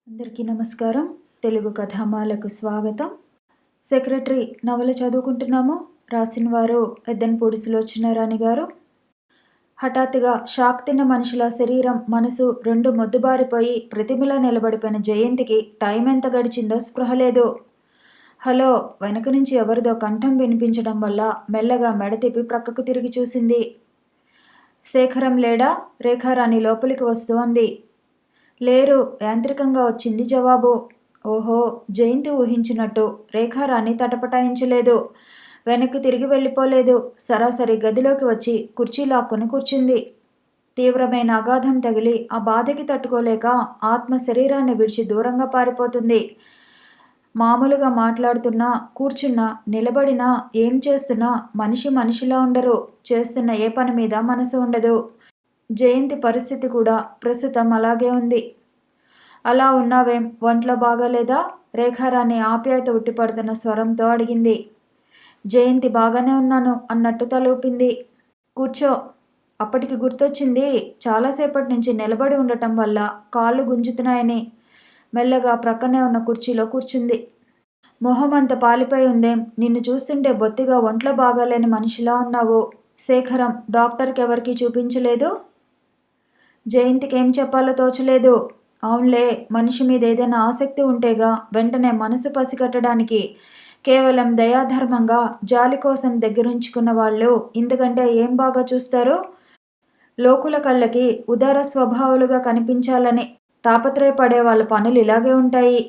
అందరికీ నమస్కారం. తెలుగు కథామాలకు స్వాగతం. సెక్రటరీ నవల చదువుకుంటున్నాము. రాసిన వారు ఎద్దనపూడి సులోచనారాణి గారు. హఠాత్తుగా షాక్ తిన్న మనిషిలా శరీరం, మనసు రెండు మొద్దుబారిపోయి ప్రతిమలా నిలబడిపోయిన జయంతికి టైం ఎంత గడిచిందో స్పృహ లేదు. హలో వెనక నుంచి ఎవరిదో కంఠం వినిపించడం వల్ల మెల్లగా మెడ తిప్పి ప్రక్కకు తిరిగి చూసింది. శేఖరం లేడా? రేఖారాణి లోపలికి వస్తూ అంది. లేరు, యాంత్రికంగా వచ్చింది జవాబు. ఓహో, జయంతి ఊహించినట్టు రేఖారాణి తటపటాయించలేదు. వెనక్కి తిరిగి వెళ్ళిపోలేదు. సరాసరి గదిలోకి వచ్చి కుర్చీ లాక్కొని కూర్చుంది. తీవ్రమైన అగాధం తగిలి ఆ బాధకి తట్టుకోలేక ఆత్మ శరీరాన్ని విడిచి దూరంగా పారిపోతుంది. మామూలుగా మాట్లాడుతున్నా, కూర్చున్నా, నిలబడినా, ఏం చేస్తున్నా మనిషి మనిషిలా ఉండరు. చేస్తున్న ఏ పని మీద మనసు ఉండదు. జయంతి పరిస్థితి కూడా ప్రస్తుతం అలాగే ఉంది. అలా ఉన్నావేం, ఒంట్లో బాగాలేదా? రేఖారాణి ఆప్యాయత ఉట్టిపడుతున్న స్వరంతో అడిగింది. జయంతి బాగానే ఉన్నాను అన్నట్టు తలూపింది. కూర్చో. అప్పటికి గుర్తొచ్చింది, చాలాసేపటి నుంచి నిలబడి ఉండటం వల్ల కాళ్ళు గుంజుతున్నాయని. మెల్లగా ప్రక్కనే ఉన్న కుర్చీలో కూర్చుంది. మొహం అంత పాలిపోయి ఉందేం? నిన్ను చూస్తుంటే బొత్తిగా ఒంట్లో బాగాలేని మనిషిలా ఉన్నావు. శేఖరం డాక్టర్కి ఎవరికీ చూపించలేదు? జయంతికి ఏం చెప్పాలో తోచలేదు. అవునులే, మనిషి మీద ఏదైనా ఆసక్తి ఉంటేగా వెంటనే మనసు పసిగట్టడానికి. కేవలం దయాధర్మంగా జాలి కోసం దగ్గరుంచుకున్న వాళ్ళు ఇంతకంటే ఏం బాగా చూస్తారు? లోకుల కళ్ళకి ఉదార స్వభావాలుగా కనిపించాలని తాపత్రయపడే వాళ్ళ పనులు ఇలాగే ఉంటాయి.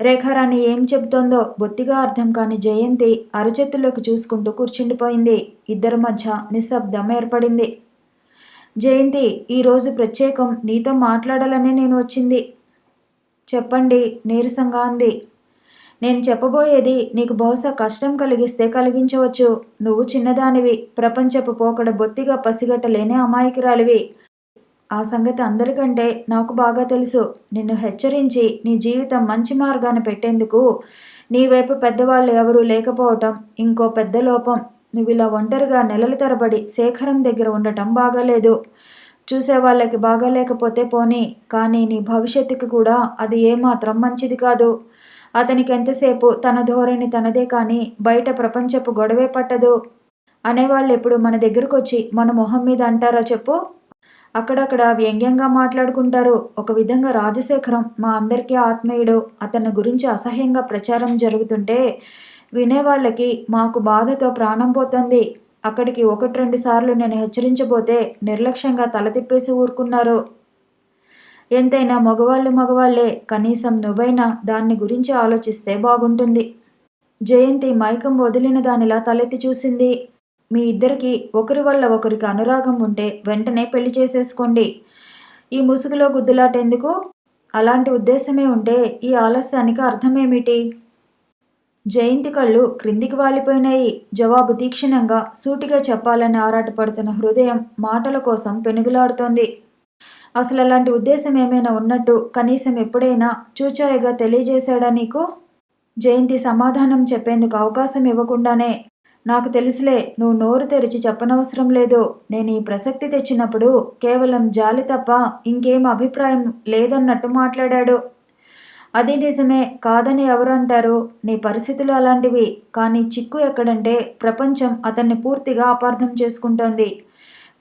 రేఖారాణి ఏం చెబుతోందో బొత్తిగా అర్థం కాని జయంతి అరచేతుల్లోకి చూసుకుంటూ కూర్చుండిపోయింది. ఇద్దరి మధ్య నిశ్శబ్దం ఏర్పడింది. జయంతి, ఈరోజు ప్రత్యేకం నీతో మాట్లాడాలనే నేను వచ్చింది. చెప్పండి, నీరసంగా అంది. నేను చెప్పబోయేది నీకు బహుశా కష్టం కలిగిస్తే కలిగించవచ్చు. నువ్వు చిన్నదానివి, ప్రపంచపు పోకడ బొత్తిగా పసిగట్టలేని అమాయకురాలివి. ఆ సంగతి అందరికంటే నాకు బాగా తెలుసు. నిన్ను హెచ్చరించి నీ జీవితం మంచి మార్గాన పెట్టేందుకు నీ వైపు పెద్దవాళ్ళు ఎవరూ లేకపోవటం ఇంకో పెద్ద లోపం. నువ్వు ఇలా ఒంటరిగా నెలల తరబడి శేఖరం దగ్గర ఉండటం బాగాలేదు. చూసేవాళ్ళకి బాగాలేకపోతే పోనీ, కానీ నీ భవిష్యత్తుకి కూడా అది ఏమాత్రం మంచిది కాదు. అతనికి ఎంతసేపు తన ధోరణి తనదే కానీ బయట ప్రపంచపు గొడవే పట్టదు. అనేవాళ్ళు ఎప్పుడు మన దగ్గరకు వచ్చి మన మొహం మీద అంటారా చెప్పు? అక్కడక్కడ వ్యంగ్యంగా మాట్లాడుకుంటారు. ఒక విధంగా రాజశేఖరం మా అందరికీ ఆత్మీయుడు. అతని గురించి అసహ్యంగా ప్రచారం జరుగుతుంటే వినేవాళ్ళకి మాకు బాధతో ప్రాణం పోతుంది. అక్కడికి 1-2 సార్లు నేను హెచ్చరించబోతే నిర్లక్ష్యంగా తల తిప్పేసి ఊరుకున్నారు. ఎంతైనా మగవాళ్లే, కనీసం నువ్వైనా దాన్ని గురించి ఆలోచిస్తే బాగుంటుంది. జయంతి మైకం వదిలిన దానిలా తలెత్తి చూసింది. మీ ఇద్దరికి ఒకరి వల్ల ఒకరికి అనురాగం ఉంటే వెంటనే పెళ్లి చేసేసుకోండి. ఈ ముసుగులో గుద్దులాటెందుకు? అలాంటి ఉద్దేశమే ఉంటే ఈ ఆలస్యానికి అర్థమేమిటి? జయంతి కళ్ళు క్రిందికి వాలిపోయినాయి. జవాబు తీక్షణంగా, సూటిగా చెప్పాలని ఆరాటపడుతున్న హృదయం మాటల కోసం పెనుగులాడుతోంది. అసలు అలాంటి ఉద్దేశం ఏమైనా ఉన్నట్టు కనీసం ఎప్పుడైనా చూచాయగా తెలియజేశాడా నీకు? జయంతి సమాధానం చెప్పేందుకు అవకాశం ఇవ్వకుండానే, నాకు తెలుసులే, నువ్వు నోరు తెరిచి చెప్పనవసరం లేదు. నేను ఈ ప్రసక్తి తెచ్చినప్పుడు కేవలం జాలి తప్ప ఇంకేం అభిప్రాయం లేదన్నట్టు మాట్లాడాడు. అది నిజమే, కాదని ఎవరు అంటారు? నీ పరిస్థితులు అలాంటివి. కానీ చిక్కు ఎక్కడంటే ప్రపంచం అతన్ని పూర్తిగా అపార్థం చేసుకుంటోంది.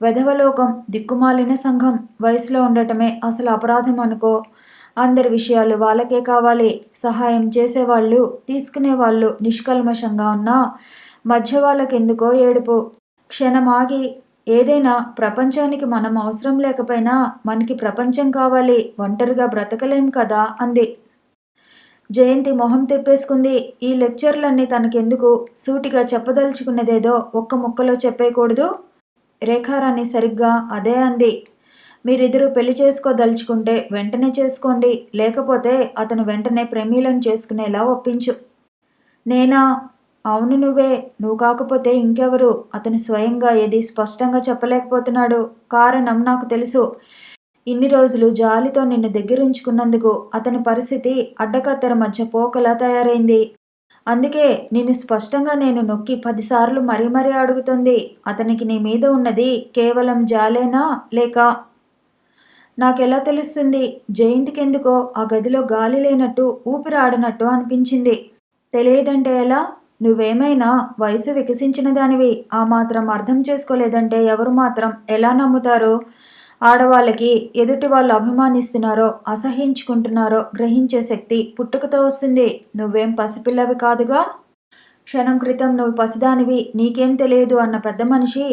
వెధవలోకం, దిక్కుమాలిన సంఘం. వయసులో ఉండటమే అసలు అపరాధం అనుకో. అందరి విషయాలు వాళ్ళకే కావాలి. సహాయం చేసేవాళ్ళు, తీసుకునేవాళ్ళు నిష్కల్మషంగా ఉన్నా మధ్య వాళ్ళకెందుకో ఏడుపు. క్షణం ఆగి, ఏదైనా ప్రపంచానికి మనం అవసరం లేకపోయినా మనకి ప్రపంచం కావాలి. ఒంటరిగా బ్రతకలేం కదా అంది. జయంతి మొహం తిప్పేసుకుంది. ఈ లెక్చర్లన్నీ తనకెందుకు? సూటిగా చెప్పదలుచుకున్నదేదో ఒక్క ముక్కలో చెప్పేయకూడదు? రేఖారాణి సరిగ్గా అదే అంది. మీరిద్దరూ పెళ్లి చేసుకోదలుచుకుంటే వెంటనే చేసుకోండి. లేకపోతే అతను వెంటనే ప్రమీలను చేసుకునేలా ఒప్పించు. నేనా? అవును నువ్వే. నువ్వు కాకపోతే ఇంకెవరు? అతను స్వయంగా ఏది స్పష్టంగా చెప్పలేకపోతున్నాడు. కారణం నాకు తెలుసు. ఇన్ని రోజులు జాలితో నిన్ను దగ్గరుంచుకున్నందుకు అతని పరిస్థితి అడ్డకత్తెర మధ్య పోకలా తయారైంది. అందుకే నిన్ను స్పష్టంగా నేను నొక్కి 10 సార్లు మరీ అడుగుతుంది. అతనికి నీ మీద ఉన్నది కేవలం జాలేనా, లేక? నాకెలా తెలుస్తుంది? జయంతికెందుకో ఆ గదిలో గాలి లేనట్టు, ఊపిరి ఆడనట్టు అనిపించింది. తెలియదంటే ఎలా? నువ్వేమైనా వయసు వికసించిన దానివి. ఆ మాత్రం అర్థం చేసుకోలేదంటే ఎవరు మాత్రం ఎలా నమ్ముతారు? ఆడవాళ్ళకి ఎదుటి వాళ్ళు అభిమానిస్తున్నారో, అసహ్యించుకుంటున్నారో గ్రహించే శక్తి పుట్టుకతో వస్తుంది. నువ్వేం పసిపిల్లవి కాదుగా. క్షణం క్రితం నువ్వు పసిదానివి, నీకేం తెలియదు అన్న పెద్ద మనిషి.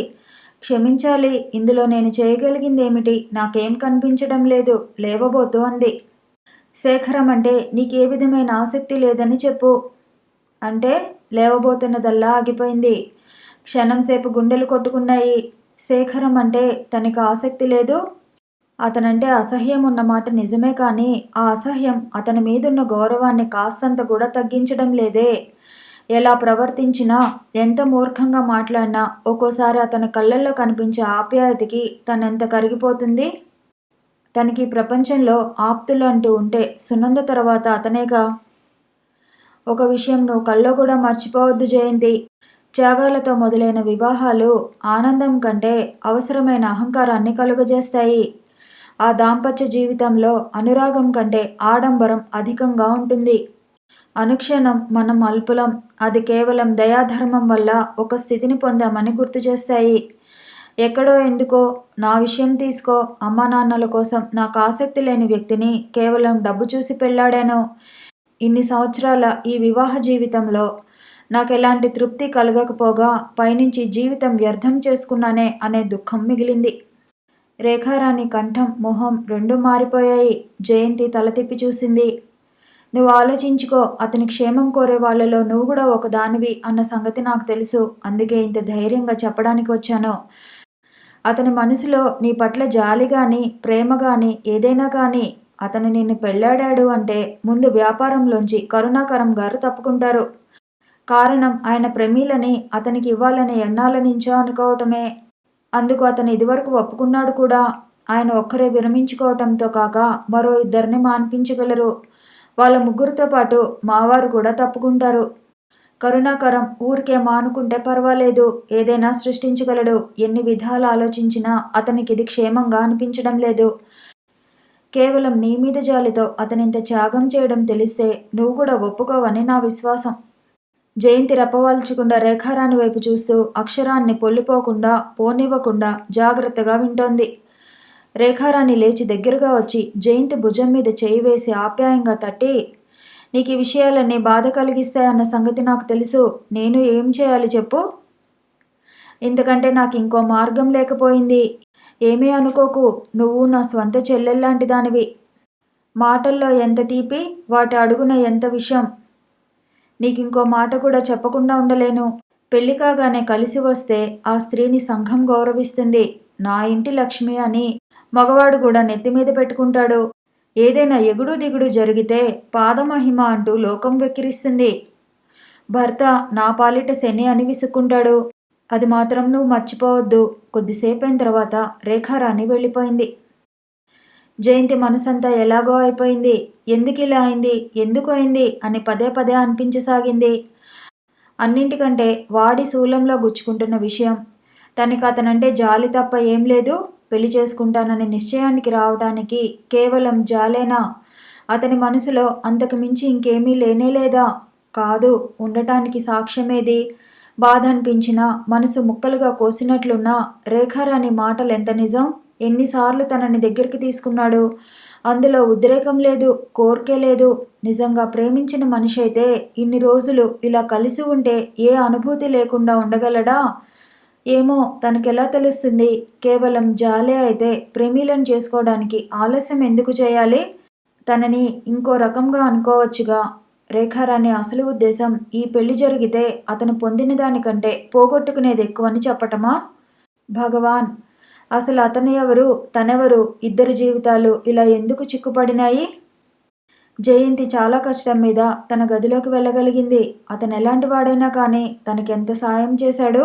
క్షమించాలి, ఇందులో నేను చేయగలిగిందేమిటి? నాకేం కనిపించడం లేదు, లేవబోతూ అంది. శేఖరం అంటే నీకే విధమైన ఆసక్తి లేదని చెప్పు. అంటే లేవబోతున్నదల్లా ఆగిపోయింది. క్షణం సేపు గుండెలు కొట్టుకున్నాయి. శేఖరం అంటే తనకు ఆసక్తి లేదు, అతనంటే అసహ్యం ఉన్నమాట నిజమే, కానీ ఆ అసహ్యం అతని మీదున్న గౌరవాన్ని కాస్తంత కూడా తగ్గించడం లేదే. ఎలా ప్రవర్తించినా, ఎంత మూర్ఖంగా మాట్లాడినా ఒక్కోసారి అతని కళ్ళల్లో కనిపించే ఆప్యాయతకి తనెంత కరిగిపోతుంది. తనకి ప్రపంచంలో ఆప్తులు అంటూ ఉంటే సునంద తర్వాత అతనేగా. ఒక విషయం నువ్వు కల్లో కూడా మర్చిపోవద్దు జయంతి. త్యాగాలతో మొదలైన వివాహాలు ఆనందం కంటే అవసరమైన అహంకారాన్ని కలుగజేస్తాయి. ఆ దాంపత్య జీవితంలో అనురాగం కంటే ఆడంబరం అధికంగా ఉంటుంది. అనుక్షణం మనం అల్పులం, అది కేవలం దయాధర్మం వల్ల ఒక స్థితిని పొందామని గుర్తు చేస్తాయి. ఎక్కడో ఎందుకో నా విషయం తీసుకో, అమ్మా నాన్నల కోసం నాకు ఆసక్తి లేని వ్యక్తిని కేవలం డబ్బు చూసి పెళ్ళాడాను. ఇన్ని సంవత్సరాల ఈ వివాహ జీవితంలో నాకు ఎలాంటి తృప్తి కలగకపోగా పైనుంచి జీవితం వ్యర్థం చేసుకున్నానే అనే దుఃఖం మిగిలింది. రేఖారాణి కంఠం, మొహం రెండూ మారిపోయాయి. జయంతి తల తిప్పి చూసింది. నువ్వు ఆలోచించుకో, అతని క్షేమం కోరే వాళ్ళలో నువ్వు కూడా ఒక దానివి అన్న సంగతి నాకు తెలుసు. అందుకే ఇంత ధైర్యంగా చెప్పడానికి వచ్చాను. అతని మనసులో నీ పట్ల జాలి కానీ, ప్రేమ కానీ, ఏదైనా కానీ, అతను నిన్ను పెళ్ళాడాడు అంటే ముందు వ్యాపారంలోంచి కరుణాకరం గారు తప్పుకుంటారు. కారణం ఆయన ప్రమీలని అతనికి ఇవ్వాలని ఎన్నాళ్ళ నుంచో అనుకోవటమే. అందుకు అతను ఇదివరకు ఒప్పుకున్నాడు కూడా. ఆయన ఒక్కరే విరమించుకోవటంతో కాక మరో ఇద్దరిని మాన్పించగలరు. వాళ్ళ ముగ్గురితో పాటు మావారు కూడా తప్పుకుంటారు. కరుణాకరం ఊరికే మానుకుంటే పర్వాలేదు, ఏదైనా సృష్టించగలడు. ఎన్ని విధాలు ఆలోచించినా అతనికి ఇది క్షేమంగా అనిపించడం లేదు. కేవలం నీ మీద జాలితో అతనింత త్యాగం చేయడం తెలిస్తే నువ్వు కూడా ఒప్పుకోవని నా విశ్వాసం. జయంతి రెప్పవాల్చకుండా రేఖారాణి వైపు చూస్తూ అక్షరాన్ని పొల్లిపోకుండా, పోనివ్వకుండా జాగ్రత్తగా వింటోంది. రేఖారాణి లేచి దగ్గరగా వచ్చి జయంతి భుజం మీద చేయి వేసి ఆప్యాయంగా తట్టి, నీకు ఈ విషయాలన్నీ బాధ కలిగిస్తాయన్న సంగతి నాకు తెలుసు. నేను ఏం చేయాలి చెప్పు? ఇంతకంటే నాకు ఇంకో మార్గం లేకపోయింది. ఏమీ అనుకోకు, నువ్వు నా స్వంత చెల్లెల్లాంటి దానివి. మాటల్లో ఎంత తీపి, వాటి అడుగున ఎంత విషం. నీకింకో మాట కూడా చెప్పకుండా ఉండలేను. పెళ్లి కాగానే కలిసి వస్తే ఆ స్త్రీని సంఘం గౌరవిస్తుంది. నా ఇంటి లక్ష్మి అని మగవాడు కూడా నెత్తిమీద పెట్టుకుంటాడు. ఏదైనా ఎగుడు దిగుడు జరిగితే పాదమహిమ అంటూ లోకం వెక్కిరిస్తుంది. భర్త నా పాలిట శని అని విసుక్కుంటాడు. అది మాత్రం నువ్వు మర్చిపోవద్దు. కొద్దిసేపైన తర్వాత రేఖారాణి వెళ్ళిపోయింది. జయంతి మనసంతా ఎలాగో అయిపోయింది. ఎందుకిలా అయింది, ఎందుకు అయింది అని పదే పదే అనిపించసాగింది. అన్నింటికంటే వాడి శూలంలో గుచ్చుకుంటున్న విషయం, తనకి అతనంటే జాలి తప్ప ఏం లేదు. పెళ్లి చేసుకుంటానని నిశ్చయానికి రావడానికి కేవలం జాలేనా? అతని మనసులో అంతకు మించి ఇంకేమీ లేనేలేదా? కాదు, ఉండటానికి సాక్ష్యమేది? బాధ అనిపించినా, మనసు ముక్కలుగా కోసినట్లున్నా రేఖారాణి మాటలు ఎంత నిజం? ఎన్నిసార్లు తనని దగ్గరికి తీసుకున్నాడు. అందులో ఉద్రేకం లేదు, కోర్కే లేదు. నిజంగా ప్రేమించిన మనిషి అయితే ఇన్ని రోజులు ఇలా కలిసి ఉంటే ఏ అనుభూతి లేకుండా ఉండగలడా? ఏమో, తనకెలా తెలుస్తుంది? కేవలం జాలే అయితే ప్రేమిలను చేసుకోవడానికి ఆలస్యం ఎందుకు చేయాలి? తనని ఇంకో రకంగా అనుకోవచ్చుగా. రేఖారాణి అసలు ఉద్దేశం ఈ పెళ్లి జరిగితే అతను పొందిన దానికంటే పోగొట్టుకునేది ఎక్కువని చెప్పటమా? భగవాన్, అసలు అతను ఎవరు, తనెవరు? ఇద్దరి జీవితాలు ఇలా ఎందుకు చిక్కుపడినాయి? జయంతి చాలా కష్టం మీద తన గదిలోకి వెళ్ళగలిగింది. అతను ఎలాంటి వాడైనా కానీ తనకెంత సాయం చేశాడు.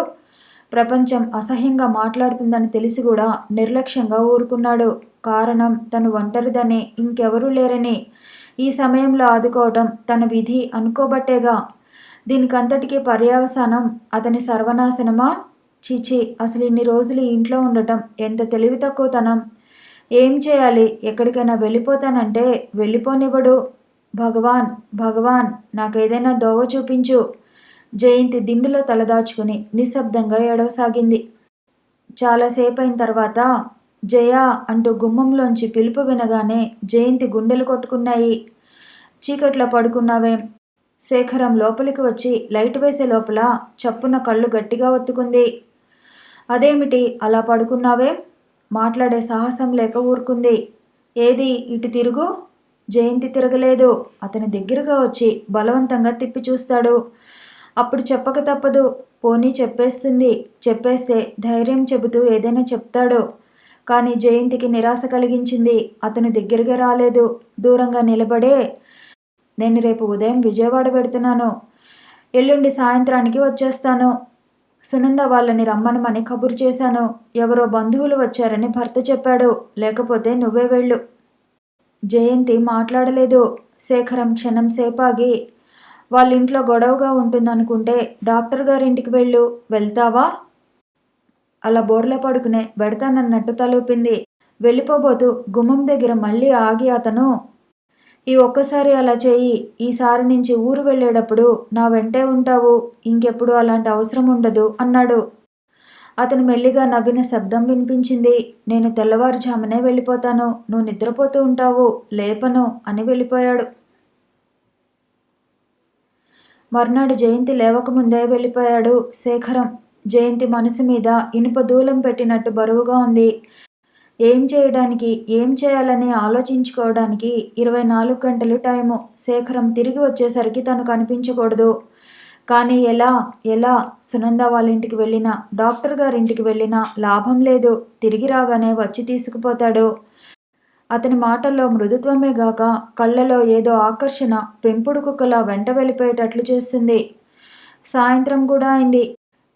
ప్రపంచం అసహ్యంగా మాట్లాడుతుందని తెలిసి కూడా నిర్లక్ష్యంగా ఊరుకున్నాడు. కారణం తను ఒంటరిదని, ఇంకెవరూ లేరని. ఈ సమయంలో ఆదుకోవటం తన విధి అనుకోబట్టేగా. దీనికంతటికీ పర్యవసానం అతని సర్వనాశనమా? చిచి, అసలు ఇన్ని రోజులు ఇంట్లో ఉండటం ఎంత తెలివి తక్కువతనం. ఏం చేయాలి? ఎక్కడికైనా వెళ్ళిపోతానంటే వెళ్ళిపోనివ్వడు. భగవాన్, భగవాన్, నాకేదైనా దోవ చూపించు. జయంతి దిండులో తలదాచుకుని నిశ్శబ్దంగా ఏడవసాగింది. చాలాసేపైన తర్వాత జయ అంటూ గుమ్మంలోంచి పిలుపు వినగానే జయంతి గుండెలు కొట్టుకున్నాయి. చీకట్లో పడుకున్నావేం? శేఖరం లోపలికి వచ్చి లైట్ వేసే లోపల చప్పున కళ్ళు గట్టిగా ఒత్తుకుంది. అదేమిటి అలా పడుకున్నావేం? మాట్లాడే సాహసం లేక ఊరుకుంది. ఏది ఇటు తిరుగు. జయంతి తిరగలేదు. అతని దగ్గరగా వచ్చి బలవంతంగా తిప్పి చూస్తాడు. అప్పుడు చెప్పక తప్పదు. పోనీ చెప్పేస్తుంది. చెప్పేస్తే ధైర్యం చెబుతూ ఏదైనా చెప్తాడు. కానీ జయంతికి నిరాశ కలిగించింది. అతను దగ్గరగా రాలేదు. దూరంగా నిలబడే, నేను రేపు ఉదయం విజయవాడ పెడుతున్నాను. ఎల్లుండి సాయంత్రానికి వచ్చేస్తాను. సునంద వాళ్ళని రమ్మనమని కబురు చేశాను. ఎవరో బంధువులు వచ్చారని భర్త చెప్పాడు. లేకపోతే నువ్వే వెళ్ళు. జయంతి మాట్లాడలేదు. శేఖరం క్షణం సేపాగి, వాళ్ళింట్లో గొడవగా ఉంటుందనుకుంటే డాక్టర్ గారింటికి వెళ్ళు. వెళ్తావా? అలా బోర్లా పడుకునే వెడతానన్నట్టు తలూపింది. వెళ్ళిపోబోతూ గుమ్మం దగ్గర మళ్ళీ ఆగి అతను, ఈ ఒక్కసారి అలా చేయి. ఈసారి నుంచి ఊరు వెళ్ళేటప్పుడు నా వెంటే ఉంటావు. ఇంకెప్పుడు అలాంటి అవసరం ఉండదు అన్నాడు. అతను మెల్లిగా నవ్విన శబ్దం వినిపించింది. నేను తెల్లవారుజామునే వెళ్ళిపోతాను. నువ్వు నిద్రపోతూ ఉంటావు. లేపను అని వెళ్ళిపోయాడు. మర్నాడు జయంతి లేవకముందే వెళ్ళిపోయాడు శేఖరం. జయంతి మనసు మీద ఇనుప దూలం పెట్టినట్టు బరువుగా ఉంది. ఏం చేయడానికి, ఏం చేయాలని ఆలోచించుకోవడానికి 24 గంటలు టైము. శేఖరం తిరిగి వచ్చేసరికి తను కనిపించకూడదు. కానీ ఎలా ఎలా? సునంద వాళ్ళ ఇంటికి వెళ్ళినా, డాక్టర్ గారింటికి వెళ్ళినా లాభం లేదు. తిరిగి రాగానే వచ్చి తీసుకుపోతాడు. అతని మాటల్లో మృదుత్వమే గాక కళ్ళలో ఏదో ఆకర్షణ పెంపుడు కుక్కలా వెంట వెళ్ళిపోయేటట్లు చేస్తుంది. సాయంత్రం కూడా అయింది.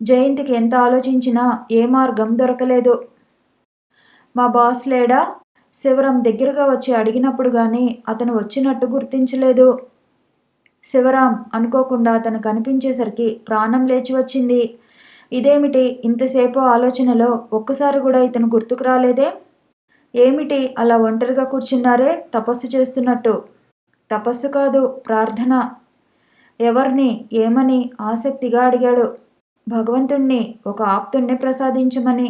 జయంతికి ఎంత ఆలోచించినా ఏ మార్గం దొరకలేదు. మా బాస్ లేడా? శివరాం దగ్గరగా వచ్చి అడిగినప్పుడు గాని అతను వచ్చినట్టు గుర్తించలేదు. శివరాం అనుకోకుండా అతను కనిపించేసరికి ప్రాణం లేచి వచ్చింది. ఇదేమిటి ఇంతసేపు ఆలోచనలో ఒక్కసారి కూడా ఇతను గుర్తుకు రాలేదే? ఏమిటి అలా ఒంటరిగా కూర్చున్నారే తపస్సు చేస్తున్నట్టు? తపస్సు కాదు, ప్రార్థన. ఎవరిని, ఏమని ఆసక్తిగా అడిగాడు. భగవంతుణ్ణి, ఒక ఆప్తుణ్ణి ప్రసాదించమని.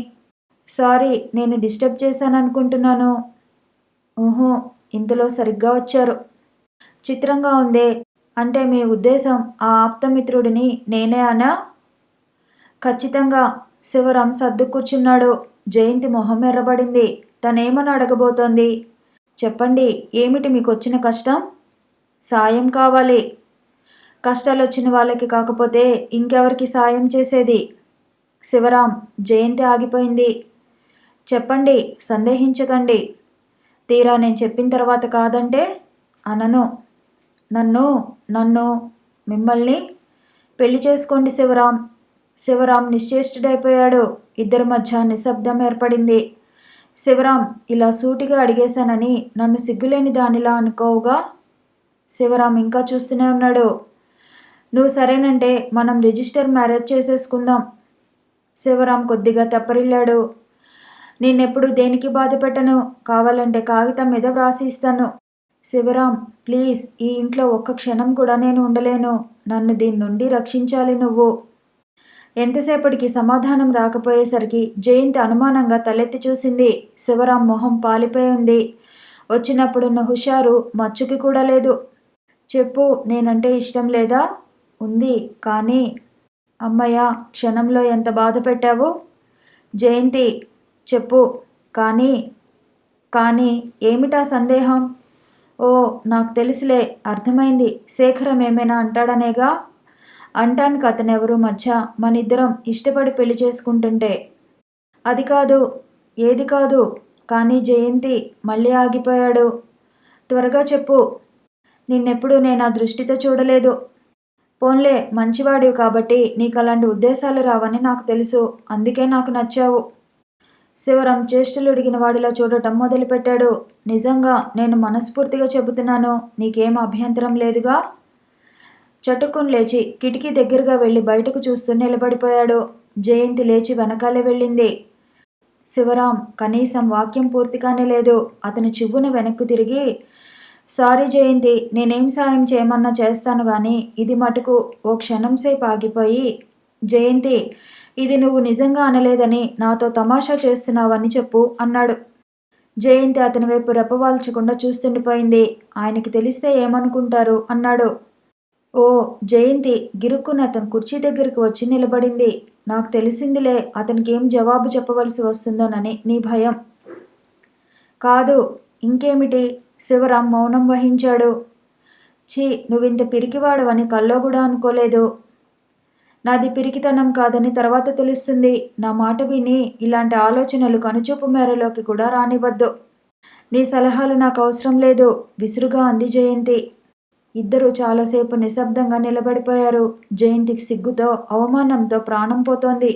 సారీ, నేను డిస్టర్బ్ చేశాననుకుంటున్నాను. ఊహూ, ఇంతలో సరిగ్గా వచ్చారు. చిత్రంగా ఉందే. అంటే మీ ఉద్దేశం ఆ ఆప్తమిత్రుడిని నేనే అనా? ఖచ్చితంగా. శివరాం సర్దు కూర్చున్నాడు. జయంతి మొహం ఎర్రబడింది. తనేమని అడగబోతోంది. చెప్పండి, ఏమిటి మీకొచ్చిన కష్టం? సాయం కావాలి. కష్టాలొచ్చిన వాళ్ళకి కాకపోతే ఇంకెవరికి సాయం చేసేది? శివరాం. జయంతి ఆగిపోయింది. చెప్పండి, సందేహించకండి. తీరా నేను చెప్పిన తర్వాత కాదంటే అనను. నన్ను నన్ను మిమ్మల్ని పెళ్లి చేసుకోండి శివరాం. శివరాం నిశ్చేష్టుడైపోయాడు. ఇద్దరి మధ్య నిశ్శబ్దం ఏర్పడింది. శివరాం, ఇలా సూటిగా అడిగేశానని నన్ను సిగ్గులేని దానిలా అనుకోవుగా? శివరాం ఇంకా చూస్తూనే ఉన్నాడు. నువ్వు సరేనంటే మనం రిజిస్టర్ మ్యారేజ్ చేసేసుకుందాం. శివరాం కొద్దిగా తెప్పరిల్లాడు. నేనెప్పుడు దేనికి బాధ పెట్టను. కావాలంటే కాగితం మీద వ్రాసి ఇస్తాను. శివరాం, ప్లీజ్, ఈ ఇంట్లో ఒక్క క్షణం కూడా నేను ఉండలేను. నన్ను దీని నుండి రక్షించాలి నువ్వు. ఎంతసేపటికి సమాధానం రాకపోయేసరికి జయంతి అనుమానంగా తలెత్తి చూసింది. శివరాం మొహం పాలిపోయి ఉంది. వచ్చినప్పుడున్న హుషారు మచ్చుకి కూడా లేదు. చెప్పు, నేనంటే ఇష్టం లేదా? ఉంది, కానీ. అమ్మయ్య, క్షణంలో ఎంత బాధ పెట్టావు. జయంతి, చెప్పు. కానీ కానీ ఏమిటా సందేహం? ఓ, నాకు తెలుసులే, అర్థమైంది. శేఖరం ఏమైనా అంటాడనేగా? అంటానికి అతనెవరు మధ్య మనిద్దరం ఇష్టపడి పెళ్లి చేసుకుంటుంటే. అది కాదు. ఏది కాదు? కానీ జయంతి మళ్ళీ ఆగిపోయాడు. త్వరగా చెప్పు. నిన్నెప్పుడు నేను ఆ దృష్టితో చూడలేదు. పోన్లే, మంచివాడివి కాబట్టి నీకు అలాంటి ఉద్దేశాలు రావని నాకు తెలుసు. అందుకే నాకు నచ్చావు. శివరాం చేష్టలుడిగిన వాడిలా చూడటం మొదలుపెట్టాడు. నిజంగా నేను మనస్ఫూర్తిగా చెబుతున్నాను. నీకేం అభ్యంతరం లేదుగా? చటుక్కుని లేచి కిటికీ దగ్గరగా వెళ్ళి బయటకు చూస్తూ నిలబడిపోయాడు. జయంతి లేచి వెనకాలే వెళ్ళింది. శివరాం కనీసం వాక్యం పూర్తిగానే లేదు. అతను చివ్వున వెనక్కు తిరిగి, సారీ జయంతి, నేనేం సాయం చేయమన్నా చేస్తాను గాని ఇది మటుకు. ఓ క్షణం సేపు ఆగిపోయి, జయంతి, ఇది నువ్వు నిజంగా అనలేదని నాతో తమాషా చేస్తున్నావని చెప్పు అన్నాడు. జయంతి అతని వైపు రెప్పవాల్చకుండా చూస్తుండిపోయింది. ఆయనకి తెలిస్తే ఏమనుకుంటారు అన్నాడు. ఓ జయంతి గిరుక్కున అతను కుర్చీ దగ్గరికి వచ్చి నిలబడింది. నాకు తెలిసిందిలే అతనికి ఏం జవాబు చెప్పవలసి వస్తుందోనని నీ భయం. కాదు, ఇంకేమిటి? శివరాం మౌనం వహించాడు. ఛీ, నువ్వింత పిరికివాడవని కల్లో కూడా అనుకోలేదు. నాది పిరికితనం కాదని తర్వాత తెలుస్తుంది. నా మాట విని ఇలాంటి ఆలోచనలు కనుచూపు మేరలోకి కూడా రానివద్దు. నీ సలహాలు నాకు అవసరం లేదు, విసురుగా అంది జయంతి. ఇద్దరూ చాలాసేపు నిశ్శబ్దంగా నిలబడిపోయారు. జయంతికి సిగ్గుతో అవమానంతో ప్రాణం పోతోంది.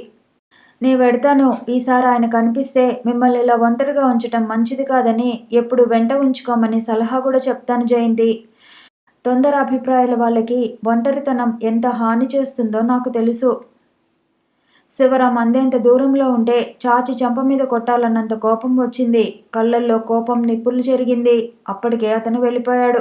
నే వెడతాను. ఈసారి ఆయన కనిపిస్తే మిమ్మల్ని ఇలా ఒంటరిగా ఉంచటం మంచిది కాదని ఎప్పుడు వెంట ఉంచుకోమని సలహా కూడా చెప్తాను జయంతి. తొందర అభిప్రాయాల వాళ్ళకి ఒంటరితనం ఎంత హాని చేస్తుందో నాకు తెలుసు. శివరాం అందేంత దూరంలో ఉంటే చాచి చెంప మీద కొట్టాలన్నంత కోపం వచ్చింది. కళ్ళల్లో కోపం నిప్పులు చెరిగింది. అప్పటికే అతను వెళ్ళిపోయాడు.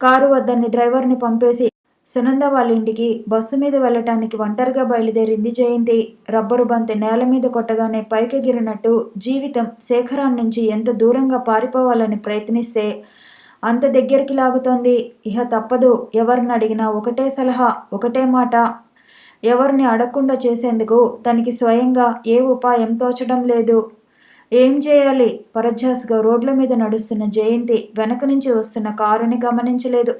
కారు వద్దని డ్రైవర్ని పంపేసి సునంద వాళ్ళ ఇంటికి బస్సు మీద వెళ్ళటానికి ఒంటరిగా బయలుదేరింది జయంతి. రబ్బరు బంతి నేల మీద కొట్టగానే పైకెగిరినట్టు జీవితం శేఖరాన్ నుంచి ఎంత దూరంగా పారిపోవాలని ప్రయత్నిస్తే అంత దగ్గరికి లాగుతోంది. ఇహ తప్పదు. ఎవరిని అడిగినా ఒకటే సలహా, ఒకటే మాట. ఎవరిని అడగకుండా చేసేందుకు తనకి స్వయంగా ఏ ఉపాయం తోచడం లేదు. ఏం చేయాలి? పరధ్యాసగా రోడ్ల మీద నడుస్తున్న జయంతి వెనక నుంచి వస్తున్న కారుని గమనించలేదు.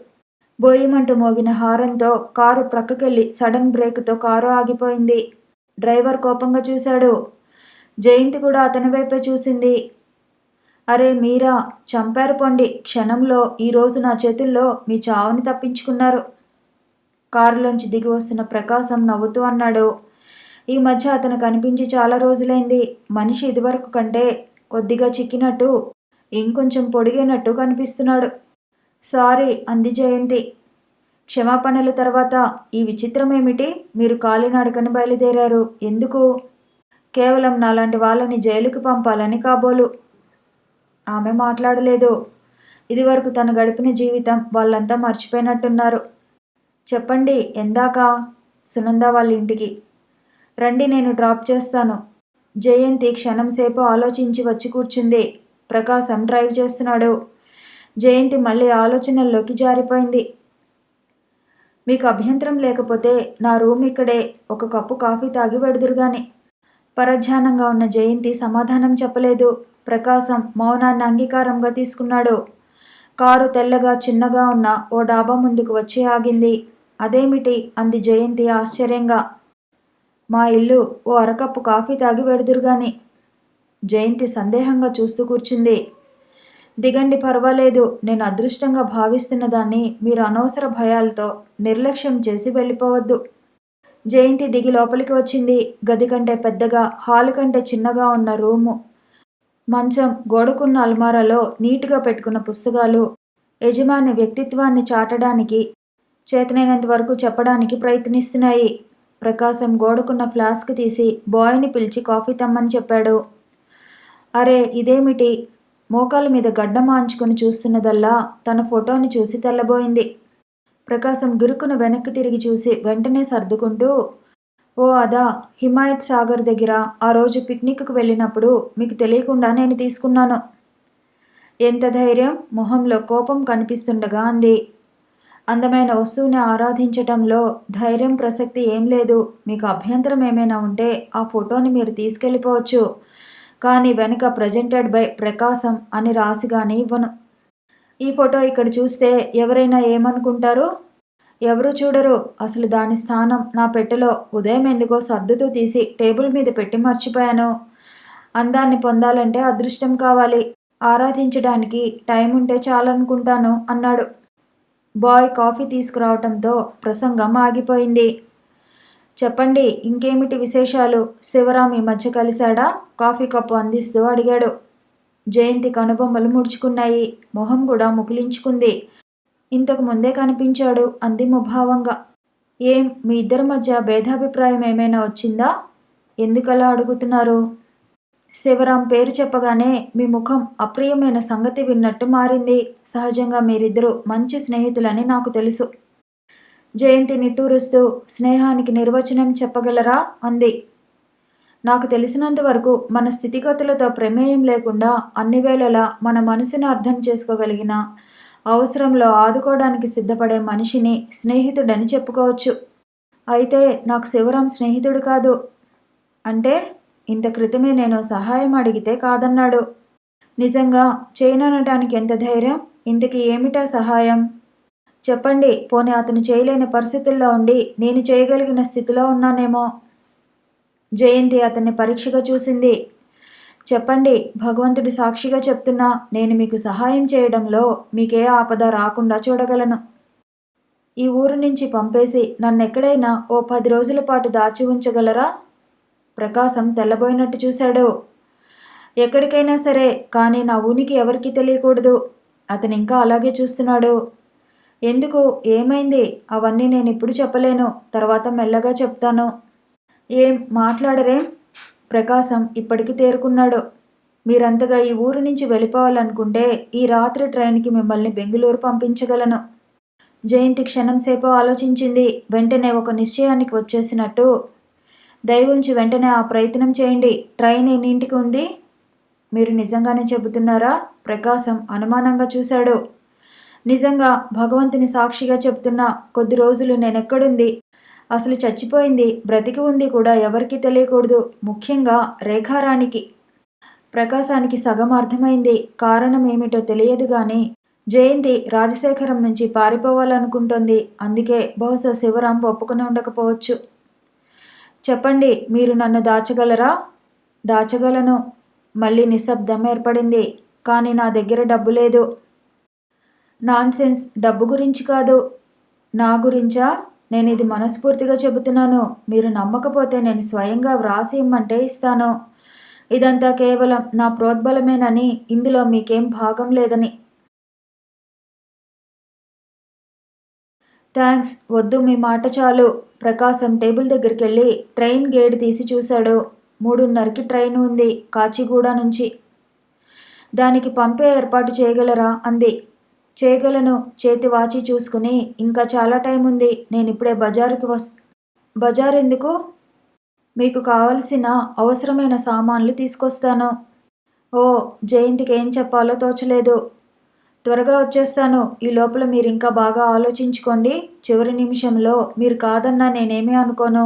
బోయిమంటూ మోగిన హారన్తో కారు ప్రక్కకెళ్ళి సడన్ బ్రేకుతో కారు ఆగిపోయింది. డ్రైవర్ కోపంగా చూశాడు. జయంతి కూడా అతని వైపే చూసింది. అరే మీరా, చంపారు పొండి. క్షణంలో ఈరోజు నా చేతుల్లో మీ చావుని తప్పించుకున్నారు. కారులోంచి దిగి వస్తున్న ప్రకాశం నవ్వుతూ అన్నాడు. ఈ మధ్య అతను కనిపించి చాలా రోజులైంది. మనిషి ఇదివరకు కంటే కొద్దిగా చిక్కినట్టు, ఇంకొంచెం పొడిగినట్టు కనిపిస్తున్నాడు. సారీ అంది జయంతి. క్షమాపణల తర్వాత ఈ విచిత్రమేమిటి? మీరు కాలినడకని బయలుదేరారు. ఎందుకు? కేవలం నాలాంటి వాళ్ళని జైలుకి పంపాలని కాబోలు. ఆమె మాట్లాడలేదు. ఇదివరకు తను గడిపిన జీవితం వాళ్ళంతా మర్చిపోయినట్టున్నారు. చెప్పండి, ఎందాక? సునంద వాళ్ళ ఇంటికి రండి, నేను డ్రాప్ చేస్తాను. జయంతి క్షణం సేపు ఆలోచించి వచ్చి కూర్చుంది. ప్రకాశం డ్రైవ్ చేస్తున్నాడు. జయంతి మళ్ళీ ఆలోచనల్లోకి జారిపోయింది. మీకు అభ్యంతరం లేకపోతే నా రూమ్ ఇక్కడే, ఒక కప్పు కాఫీ తాగి వెడుదురుగాని. పరధ్యానంగా ఉన్న జయంతి సమాధానం చెప్పలేదు. ప్రకాశం మౌనాన్ని అంగీకారంగా తీసుకున్నాడు. కారు తెల్లగా చిన్నగా ఉన్న ఓ డాబా ముందుకు వచ్చి ఆగింది. అదేమిటి? అంది జయంతి ఆశ్చర్యంగా. మా ఇల్లు, ఓ అరకప్పు కాఫీ తాగి వెడుదురుగాని. జయంతి సందేహంగా చూస్తూ కూర్చుంది. దిగండి, పర్వాలేదు. నేను అదృష్టంగా భావిస్తున్న దాన్ని మీరు అనవసర భయాలతో నిర్లక్ష్యం చేసి వెళ్ళిపోవద్దు. జయంతి దిగి లోపలికి వచ్చింది. గది కంటే పెద్దగా, హాలు కంటే చిన్నగా ఉన్న రూము. మంచం, గోడకున్న అల్మారాలో నీట్గా పెట్టుకున్న పుస్తకాలు యజమాని వ్యక్తిత్వాన్ని చాటడానికి, చేతనైనంత వరకు చెప్పడానికి ప్రయత్నిస్తున్నాయి. ప్రకాశం గోడకున్న ఫ్లాస్క్ తీసి బాయ్ని పిలిచి కాఫీ తెమ్మని చెప్పాడు. అరే ఇదేమిటి? మోకాల మీద గడ్డ మాంచుకొని చూస్తున్నదల్లా తన ఫోటోని చూసి తెల్లబోయింది. ప్రకాశం గిరుకున వెనక్కి తిరిగి చూసి వెంటనే సర్దుకుంటూ, ఓ అదా, హిమాయత్ సాగర్ దగ్గర ఆ రోజు పిక్నిక్కు వెళ్ళినప్పుడు మీకు తెలియకుండా నేను తీసుకున్నాను. ఎంత ధైర్యం? మొహంలో కోపం కనిపిస్తుండగా అంది. అందమైన వస్తువుని ఆరాధించటంలో ధైర్యం ప్రసక్తి ఏం లేదు. మీకు అభ్యంతరం ఏమైనా ఉంటే ఆ ఫోటోని మీరు తీసుకెళ్ళిపోవచ్చు. కానీ వెనుక ప్రజెంటెడ్ బై ప్రకాశం అని రాసి కానీ ఇవ్వను. ఈ ఫోటో ఇక్కడ చూస్తే ఎవరైనా ఏమనుకుంటారు? ఎవరు చూడరు. అసలు దాని స్థానం నా పెట్టెలో ఉదయం ఎందుకో సర్దుతూ తీసి టేబుల్ మీద పెట్టి మర్చిపోయాను. అందాన్ని పొందాలంటే అదృష్టం కావాలి. ఆరాధించడానికి టైం ఉంటే చాలనుకుంటాను అన్నాడు. బాయ్ కాఫీ తీసుకురావటంతో ప్రసంగం ఆగిపోయింది. చెప్పండి, ఇంకేమిటి విశేషాలు? శివరాం ఈ మధ్య కలిశాడా? కాఫీ కప్పు అందిస్తూ అడిగాడు. జయంతి కనుబొమ్మలు ముడుచుకున్నాయి. మొహం కూడా ముకులించుకుంది. ఇంతకు ముందే కనిపించాడు అంది ముభావంగా. ఏం, మీ ఇద్దరి మధ్య భేదాభిప్రాయం ఏమైనా వచ్చిందా? ఎందుకలా అడుగుతున్నారు? శివరాం పేరు చెప్పగానే మీ ముఖం అప్రియమైన సంగతి విన్నట్టు మారింది. సహజంగా మీరిద్దరూ మంచి స్నేహితులని నాకు తెలుసు. జయంతి నిట్టూరుస్తూ స్నేహానికి నిర్వచనం చెప్పగలరా అంది. నాకు తెలిసినంత వరకు మన స్థితిగతులతో ప్రమేయం లేకుండా అన్ని వేళలా మన మనసును అర్థం చేసుకోగలిగిన, అవసరంలో ఆదుకోవడానికి సిద్ధపడే మనిషిని స్నేహితుడని చెప్పుకోవచ్చు. అయితే నాకు శివరాం స్నేహితుడు కాదు. అంటే ఇంత క్రితమే నేను సహాయం అడిగితే కాదన్నాడు. నిజంగా చేయననడానికి ఎంత ధైర్యం? ఇంతకీ ఏమిటా సహాయం? చెప్పండి. పోనీ అతను చేయలేని పరిస్థితుల్లో ఉండి నేను చేయగలిగిన స్థితిలో ఉన్నానేమో. జయంతి అతన్ని పరీక్షగా చూసింది. చెప్పండి. భగవంతుడి సాక్షిగా చెప్తున్నా, నేను మీకు సహాయం చేయడంలో మీకే ఆపద రాకుండా చూడగలను. ఈ ఊరు నుంచి పంపేసి నన్నెక్కడైనా ఓ 10 రోజుల పాటు దాచి ఉంచగలరా? ప్రకాశం తెల్లబోయినట్టు చూశాడు. ఎక్కడికైనా సరే, కానీ నా ఉనికి ఎవరికీ తెలియకూడదు. అతను ఇంకా అలాగే చూస్తున్నాడు. ఎందుకు? ఏమైంది? అవన్నీ నేను ఇప్పుడు చెప్పలేను. తర్వాత మెల్లగా చెప్తాను. ఏం మాట్లాడరేం? ప్రకాశం ఇప్పటికి తేరుకున్నాడు. మీరంతగా ఈ ఊరు నుంచి వెళ్ళిపోవాలనుకుంటే ఈ రాత్రి ట్రైన్కి మిమ్మల్ని బెంగుళూరు పంపించగలను. జయంతి క్షణంసేపు ఆలోచించింది. వెంటనే ఒక నిశ్చయానికి వచ్చేసినట్టు, దయవుంచి వెంటనే ఆ ప్రయత్నం చేయండి. ట్రైన్ ఎన్నింటికి ఉంది? మీరు నిజంగానే చెబుతున్నారా? ప్రకాశం అనుమానంగా చూశాడు. నిజంగా, భగవంతుని సాక్షిగా చెప్తున్నా. కొద్ది రోజులు నేనెక్కడుంది, అసలు చచ్చిపోయింది, బ్రతికి ఉంది కూడా ఎవరికీ తెలియకూడదు. ముఖ్యంగా రేఖారాణికి. ప్రకాశానికి సగం అర్థమైంది. కారణం ఏమిటో తెలియదు గాని జయంతి రాజశేఖరం నుంచి పారిపోవాలనుకుంటోంది. అందుకే బహుశా శివరాం ఒప్పుకుని ఉండకపోవచ్చు. చెప్పండి. మీరు నన్ను దాచగలరా? దాచగలను. మళ్ళీ నిశ్శబ్దం ఏర్పడింది. కానీ నా దగ్గర డబ్బు లేదు. నాన్సెన్స్. డబ్బు గురించి కాదు, నా గురించా? నేను ఇది మనస్ఫూర్తిగా చెబుతున్నాను. మీరు నమ్మకపోతే నేను స్వయంగా వ్రాసి ఇమ్మంటే ఇస్తాను. ఇదంతా కేవలం నా ప్రోద్బలమేనని, ఇందులో మీకేం భాగం లేదని. థ్యాంక్స్. వద్దు, మీ మాట చాలు. ప్రకాశం టేబుల్ దగ్గరికి వెళ్ళి ట్రైన్ గేట్ తీసి చూశాడు. 3:30కి ట్రైన్ ఉంది, కాచిగూడ నుంచి. దానికి పంపే ఏర్పాటు చేయగలరా అంది. చేయగలను. చేతి వాచి చూసుకుని, ఇంకా చాలా టైం ఉంది. నేనిప్పుడే బజారుకి బజార్ ఎందుకు? మీకు కావలసిన అవసరమైన సామాన్లు తీసుకొస్తాను. ఓ. జయంతికి ఏం చెప్పాలో తోచలేదు. త్వరగా వచ్చేస్తాను. ఈ లోపల మీరింకా బాగా ఆలోచించుకోండి. చివరి నిమిషంలో మీరు కాదన్నా నేనేమీ అనుకోను.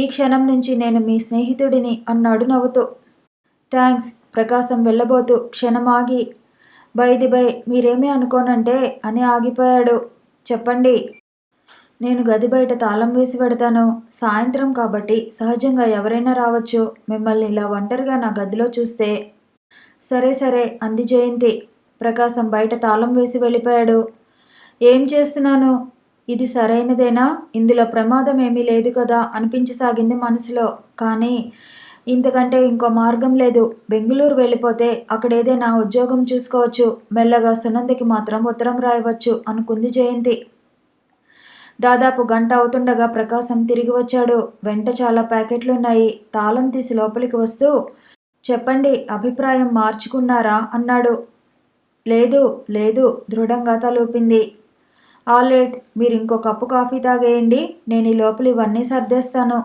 ఈ క్షణం నుంచి నేను మీ స్నేహితుడిని అన్నాడు నవ్వుతూ. థ్యాంక్స్. ప్రకాశం వెళ్ళబోతూ క్షణం ఆగి, బై మీరేమీ అనుకోనంటే అని ఆగిపోయాడు. చెప్పండి. నేను గది బయట తాళం వేసి పెడతాను. సాయంత్రం కాబట్టి సహజంగా ఎవరైనా రావచ్చు. మిమ్మల్ని ఇలా ఒంటరిగా నా గదిలో చూస్తే. సరే అంది జయంతి. ప్రకాశం బయట తాళం వేసి వెళ్ళిపోయాడు. ఏం చేస్తున్నాను? ఇది సరైనదేనా? ఇందులో ప్రమాదం ఏమీ లేదు కదా అనిపించసాగింది మనసులో. కానీ ఇంతకంటే ఇంకో మార్గం లేదు. బెంగుళూరు వెళ్ళిపోతే అక్కడేదైనా ఉద్యోగం చూసుకోవచ్చు. మెల్లగా సునందకి మాత్రం ఉత్తరం రాయవచ్చు అనుకుంది జయంతి. దాదాపు గంట అవుతుండగా ప్రకాశం తిరిగి వచ్చాడు. వెంట చాలా ప్యాకెట్లున్నాయి. తాళం తీసి లోపలికి వస్తూ, చెప్పండి, అభిప్రాయం మార్చుకున్నారా అన్నాడు. లేదు దృఢంగా తలూపింది. ఆల్రైట్. మీరు ఇంకో కప్పు కాఫీ తాగేయండి. నేను ఈ లోపల ఇవన్నీ సర్దేస్తాను.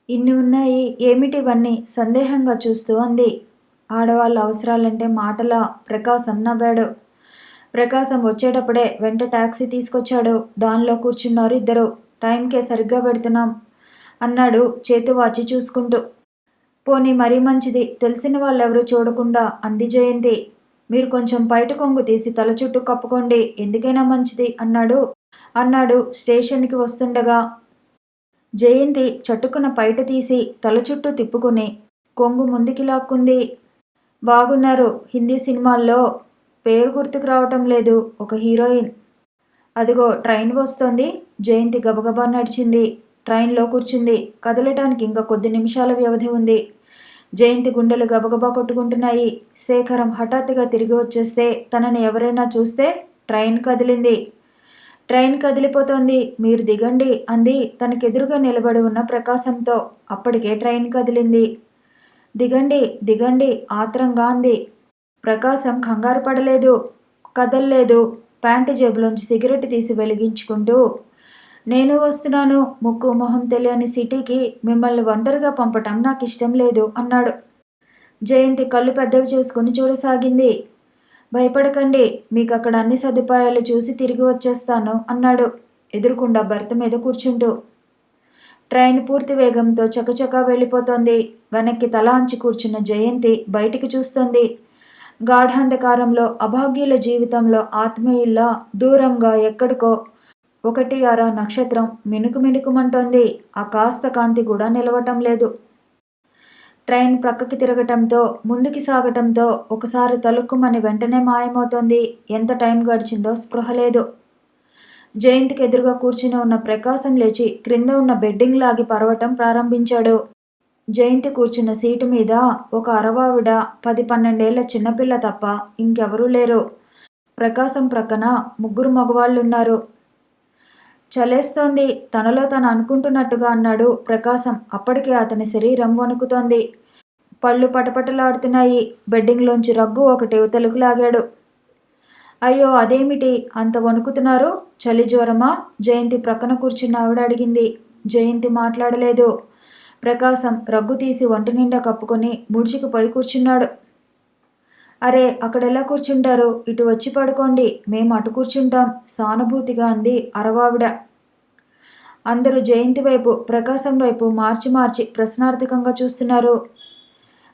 ఇన్ని ఉన్నాయి, ఏమిటివన్నీ సందేహంగా చూస్తూ అంది. ఆడవాళ్ళ అవసరాలంటే మాటలా? ప్రకాశం నవ్వాడు. ప్రకాశం వచ్చేటప్పుడే వెంట టాక్సీ తీసుకొచ్చాడు. దానిలో కూర్చున్నారు ఇద్దరు. టైంకే సరిగ్గా పెడుతున్నాం అన్నాడు చేతివాచి చూసుకుంటూ. పోనీ మరీ మంచిది. తెలిసిన వాళ్ళెవరూ చూడకుండా అంది జయంతి. మీరు కొంచెం బయట కొంగు తీసి తల చుట్టూ కప్పుకోండి, ఎందుకైనా మంచిది అన్నాడు స్టేషన్కి వస్తుండగా. జయంతి చటుకున పైట తీసి తల చుట్టూ తిప్పుకుని కొంగు ముందుకి లాక్కుంది. బాగున్నారు. హిందీ సినిమాల్లో పేరు గుర్తుకు రావటం లేదు. ఒక హీరోయిన్. అదిగో ట్రైన్ వస్తోంది. జయంతి గబగబా నడిచింది. ట్రైన్లో కూర్చుంది. కదలటానికి ఇంకా కొద్ది నిమిషాల వ్యవధి ఉంది. జయంతి గుండెలు గబగబా కొట్టుకుంటున్నాయి. శేఖరం హఠాత్తుగా తిరిగి వచ్చేస్తే, తనని ఎవరైనా చూస్తే. ట్రైన్ కదిలింది. ట్రైన్ కదిలిపోతోంది. మీరు దిగండి అంది తనకెదురుగా నిలబడి ఉన్న ప్రకాశంతో. అప్పటికే ట్రైన్ కదిలింది. దిగండి దిగండి ఆత్రంగా అంది. ప్రకాశం కంగారు పడలేదు, కదల్లేదు. ప్యాంటు జేబులోంచి సిగరెట్ తీసి వెలిగించుకుంటూ, నేను వస్తున్నాను. ముక్కు మొహం తెలియని సిటీకి మిమ్మల్ని ఒంటరిగా పంపటం నాకిష్టం లేదు అన్నాడు. జయంతి కళ్ళు పెద్దవి చేసుకుని చూడసాగింది. భయపడకండి, మీకక్కడ అన్ని సదుపాయాలు చూసి తిరిగి వచ్చేస్తాను అన్నాడు ఎదురుకుండా బెర్త్ మీద కూర్చుంటూ. ట్రైన్ పూర్తి వేగంతో చకచకా వెళ్ళిపోతోంది. వెనక్కి తల అంచి కూర్చున్న జయంతి బయటికి చూస్తోంది. గాఢాంధకారంలో అభాగ్యుల జీవితంలో ఆత్మీయుల్లా దూరంగా ఎక్కడికో 1 నక్షత్రం మినుకు మినుకుమంటోంది. ఆ కాస్త కాంతి కూడా నిలవటం లేదు. ట్రైన్ ప్రక్కకి తిరగటంతో, ముందుకి సాగటంతో ఒకసారి తలుక్కుమని వెంటనే మాయమవుతోంది. ఎంత టైం గడిచిందో స్పృహ లేదు. జయంతికి ఎదురుగా కూర్చుని ఉన్న ప్రకాశం లేచి క్రింద ఉన్న బెడ్డింగ్ లాగి పరవటం ప్రారంభించాడు. జయంతి కూర్చున్న సీటు మీద ఒక అరవావిడ, 10-12 చిన్నపిల్ల తప్ప ఇంకెవరూ లేరు. ప్రకాశం ప్రక్కన 3 మగవాళ్ళున్నారు. చలేస్తోంది, తనలో తను అనుకుంటున్నట్టుగా అన్నాడు ప్రకాశం. అప్పటికే అతని శరీరం వణుకుతోంది. పళ్ళు పటపటలాడుతున్నాయి. బెడ్డింగ్లోంచి రగ్గు ఒకటి ఉతలకు లాగాడు. అయ్యో, అదేమిటి అంత వణుకుతున్నారు? చలి జ్వరమా? జయంతి ప్రక్కన కూర్చున్న ఆవిడ అడిగింది. జయంతి మాట్లాడలేదు. ప్రకాశం రగ్గు తీసి ఒంటి నిండా కప్పుకొని ముడుచుకుపోయి కూర్చున్నాడు. అరే, అక్కడెలా కూర్చుంటారు? ఇటు వచ్చి పడుకోండి, మేము అటు కూర్చుంటాం సానుభూతిగా అంది అరవావిడ. అందరూ జయంతి వైపు, ప్రకాశం వైపు మార్చి మార్చి ప్రశ్నార్థకంగా చూస్తున్నారు.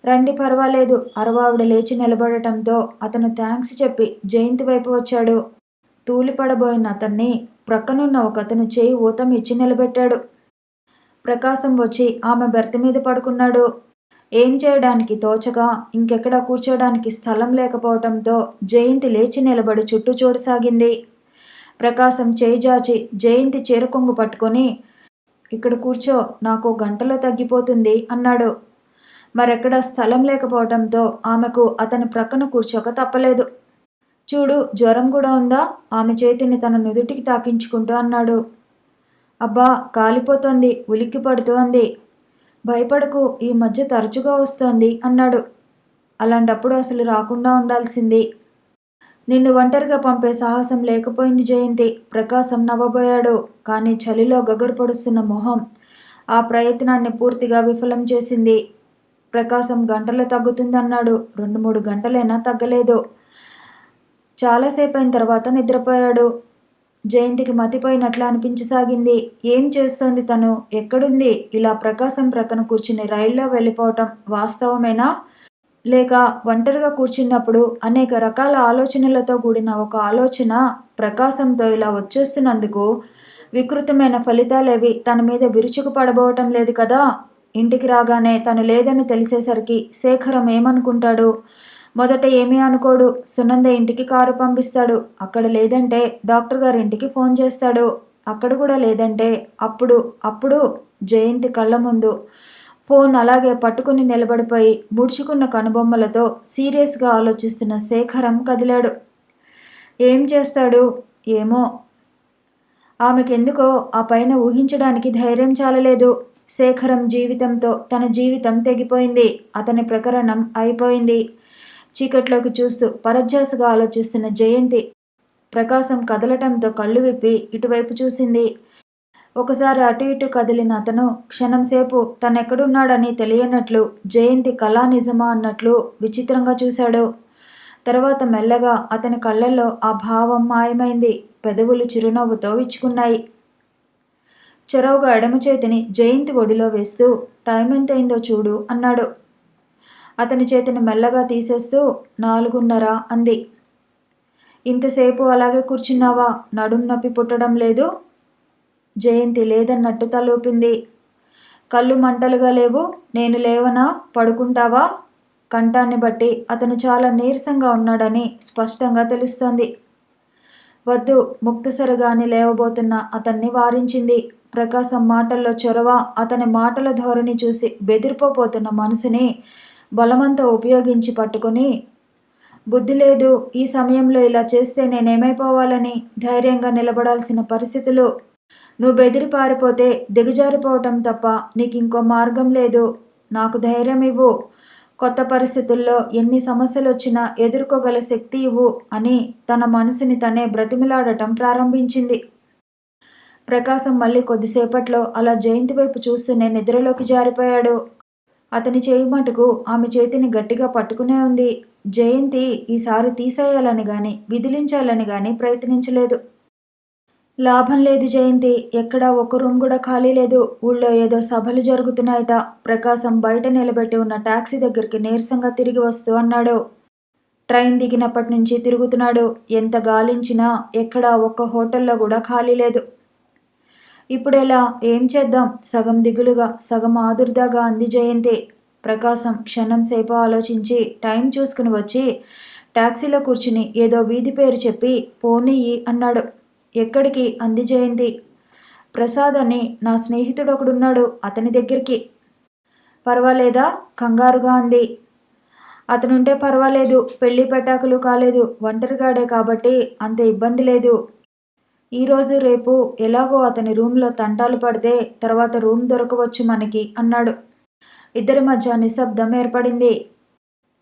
రండి, పర్వాలేదు. అరవావిడ లేచి నిలబడటంతో అతను థ్యాంక్స్ చెప్పి జయంతి వైపు వచ్చాడు. తూలిపడబోయిన అతన్ని ప్రక్కనున్న ఒకతను చేయి ఊతం ఇచ్చి నిలబెట్టాడు. ప్రకాశం వచ్చి ఆమె బెర్త్ మీద పడుకున్నాడు. ఏం చేయడానికి తోచగా ఇంకెక్కడా కూర్చోడానికి స్థలం లేకపోవటంతో జయంతి లేచి నిలబడి చుట్టూ చూడసాగింది. ప్రకాశం చేయి జాచి జయంతి చీరకొంగు పట్టుకొని, ఇక్కడ కూర్చో, నాకు గంటలో తగ్గిపోతుంది అన్నాడు. మరెక్కడా స్థలం లేకపోవటంతో ఆమెకు అతని ప్రక్కన కూర్చోక తప్పలేదు. చూడు, జ్వరం కూడా ఉందా? ఆమె చేతిని తన నుదుటికి తాకించుకుంటూ అన్నాడు. అబ్బా, కాలిపోతోంది, ఉలిక్కి పడుతూ అంది. భయపడకు, ఈ మధ్య తరచుగా వస్తోంది అన్నాడు. అలాంటప్పుడు అసలు రాకుండా ఉండాల్సింది. నిన్ను ఒంటరిగా పంపే సాహసం లేకపోయింది జయంతి. ప్రకాశం నవ్వబోయాడు. కానీ చలిలో గగురు పొడుస్తున్న మొహం ఆ ప్రయత్నాన్ని పూర్తిగా విఫలం చేసింది. ప్రకాశం గంటలో తగ్గుతుందన్నాడు. 2-3 గంటలైనా తగ్గలేదు. చాలాసేపు అయిన తర్వాత నిద్రపోయాడు. జయంతికి మతిపోయినట్లు అనిపించసాగింది. ఏం చేస్తోంది తను? ఎక్కడుంది? ఇలా ప్రకాశం ప్రక్కన కూర్చుని రైల్లో వెళ్ళిపోవటం వాస్తవమేనా? లేక ఒంటరిగా కూర్చున్నప్పుడు అనేక రకాల ఆలోచనలతో కూడిన ఒక ఆలోచన ప్రకాశంతో ఇలా వచ్చేస్తున్నందుకు వికృతమైన ఫలితాలేవి తన మీద విరుచుకు పడబోవటం లేదు కదా? ఇంటికి రాగానే తను లేదని తెలిసేసరికి శేఖరం ఏమనుకుంటాడు? మొదట ఏమీ అనుకోడు. సునంద ఇంటికి కారు పంపిస్తాడు. అక్కడ లేదంటే డాక్టర్ గారి ఇంటికి ఫోన్ చేస్తాడు. అక్కడ కూడా లేదంటే అప్పుడు జయంతి కళ్ళ ముందు ఫోన్ అలాగే పట్టుకుని నిలబడిపోయి ముడుచుకున్న కనుబొమ్మలతో సీరియస్గా ఆలోచిస్తున్న శేఖరం కదిలాడు. ఏం చేస్తాడు ఏమో. ఆమెకెందుకో ఆ పైన ఊహించడానికి ధైర్యం చాలలేదు. శేఖరం జీవితంతో తన జీవితం తెగిపోయింది. అతని ప్రకరణం అయిపోయింది. చీకట్లోకి చూస్తూ పరధ్యాసగా ఆలోచిస్తున్న జయంతి ప్రకాశం కదలటంతో కళ్ళు విప్పి ఇటువైపు చూసింది. ఒకసారి అటు ఇటు కదిలిన అతను క్షణంసేపు తనెక్కడున్నాడని తెలియనట్లు, జయంతి కళా నిజమా అన్నట్లు విచిత్రంగా చూశాడు. తర్వాత మెల్లగా అతని కళ్ళల్లో ఆ భావం మాయమైంది. పెదవులు చిరునవ్వుతో విచ్చుకున్నాయి. చొరవగా ఎడమ చేతిని జయంతి ఒడిలో వేస్తూ, టైం ఎంతైందో చూడు అన్నాడు. అతని చేతిని మెల్లగా తీసేస్తూ 4:30 అంది. ఇంతసేపు అలాగే కూర్చున్నావా? నడుం నొప్పి పుట్టడం లేదు? జయంతి లేదన్నట్టు తలూపింది. కళ్ళు మంటలుగా లేవు? నేను లేవనా? పడుకుంటావా? కంఠాన్ని బట్టి అతను చాలా నీరసంగా ఉన్నాడని స్పష్టంగా తెలుస్తోంది. వద్దు, ముక్తసరిగాని లేవబోతున్న అతన్ని వారించింది. ప్రకాశం మాటల్లో చొరవ, అతని మాటల ధోరణి చూసి బెదిరిపోతున్న మనసుని బలమంతా ఉపయోగించి పట్టుకొని, బుద్ధి లేదు, ఈ సమయంలో ఇలా చేస్తే నేనేమైపోవాలని? ధైర్యంగా నిలబడాల్సిన పరిస్థితులు. నువ్వు బెదిరి పారిపోతే దిగజారిపోవటం తప్ప నీకింకో మార్గం లేదు. నాకు ధైర్యం ఇవ్వు. కొత్త పరిస్థితుల్లో ఎన్ని సమస్యలొచ్చినా ఎదుర్కోగల శక్తి ఇవ్వు అని తన మనసుని తనే బ్రతిమిలాడటం ప్రారంభించింది. ప్రకాశం మళ్ళీ కొద్దిసేపట్లో అలా జయంతి వైపు చూస్తూనే నిద్రలోకి జారిపోయాడు. అతని చేయి మటుకు ఆమె చేతిని గట్టిగా పట్టుకునే ఉంది. జయంతి ఈసారి తీసేయాలని గాని విదిలించాలని గాని ప్రయత్నించలేదు. లాభం లేదు జయంతి, ఎక్కడా ఒక్క రూమ్ కూడా ఖాళీ లేదు. ఊళ్ళో ఏదో సభలు జరుగుతున్నాయట. ప్రకాశం బయట నిలబెట్టి ఉన్న టాక్సీ దగ్గరికి నీరసంగా తిరిగి వస్తూ అన్నాడు. ట్రైన్ దిగినప్పటి నుంచి తిరుగుతున్నాడు. ఎంత గాలించినా ఎక్కడా ఒక్క హోటల్లో కూడా ఖాళీ లేదు. ఇప్పుడెలా, ఏం చేద్దాం? సగం దిగులుగా సగం ఆదుర్దాగా అంది జయంతి. ప్రకాశం క్షణం సేపు ఆలోచించి టైం చూసుకుని వచ్చి టాక్సీలో కూర్చుని ఏదో వీధి పేరు చెప్పి పోనీయి అన్నాడు. ఎక్కడికి? అంది జయంతి. ప్రసాద్ అని నా స్నేహితుడు ఒకడున్నాడు, అతని దగ్గరికి. పర్వాలేదా? కంగారుగా అంది. అతనుంటే పర్వాలేదు, పెళ్లి పెటాకులు కాలేదు, ఒంటరిగాడే కాబట్టి అంత ఇబ్బంది లేదు. ఈరోజు రేపు ఎలాగో అతని రూమ్లో తంటాలు పడితే తర్వాత రూమ్ దొరకవచ్చు మనకి అన్నాడు. ఇద్దరి మధ్య నిశ్శబ్దం ఏర్పడింది.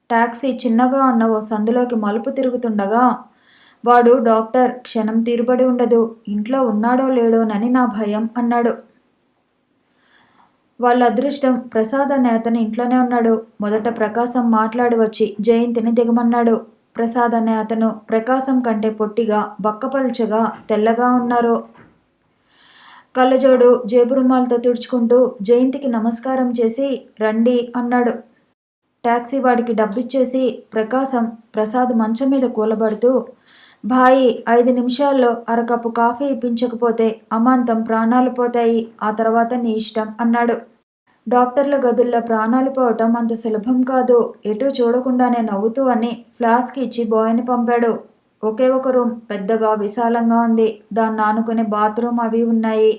టాక్సీ చిన్నగా ఉన్న ఓ సందులోకి మలుపు తిరుగుతుండగా వాడు డాక్టర్, క్షణం తీరుబడి ఉండదు, ఇంట్లో ఉన్నాడో లేడోనని నా భయం అన్నాడు. వాళ్ళ అదృష్టం, ప్రసాద్ అనే అతను ఇంట్లోనే ఉన్నాడు. మొదట ప్రకాశం మాట్లాడి వచ్చి జయంతిని దిగమన్నాడు. ప్రసాద్ అనే అతను ప్రకాశం కంటే పొట్టిగా, బక్కపల్చగా, తెల్లగా ఉన్నారు. కళ్ళజోడు జేబు రుమాలతో తుడుచుకుంటూ జయంతికి నమస్కారం చేసి రండి అన్నాడు. టాక్సీ వాడికి డబ్బిచ్చేసి ప్రకాశం ప్రసాద్ మంచం మీద కూలబడుతూ, భాయి 5 నిమిషాల్లో అరకప్పు కాఫీ ఇప్పించకపోతే అమాంతం ప్రాణాలు పోతాయి, ఆ తర్వాత నీ ఇష్టం అన్నాడు. డాక్టర్ల గదుల్లో ప్రాణాలు పోవటం అంత సులభం కాదు. ఎటూ చూడకుండానే నవ్వుతూ అని ఫ్లాస్క్ ఇచ్చి బాయ్ని పంపాడు. ఒకే ఒక రూమ్ పెద్దగా విశాలంగా ఉంది. దాన్ని ఆనుకునే బాత్రూమ్ అవి ఉన్నాయి.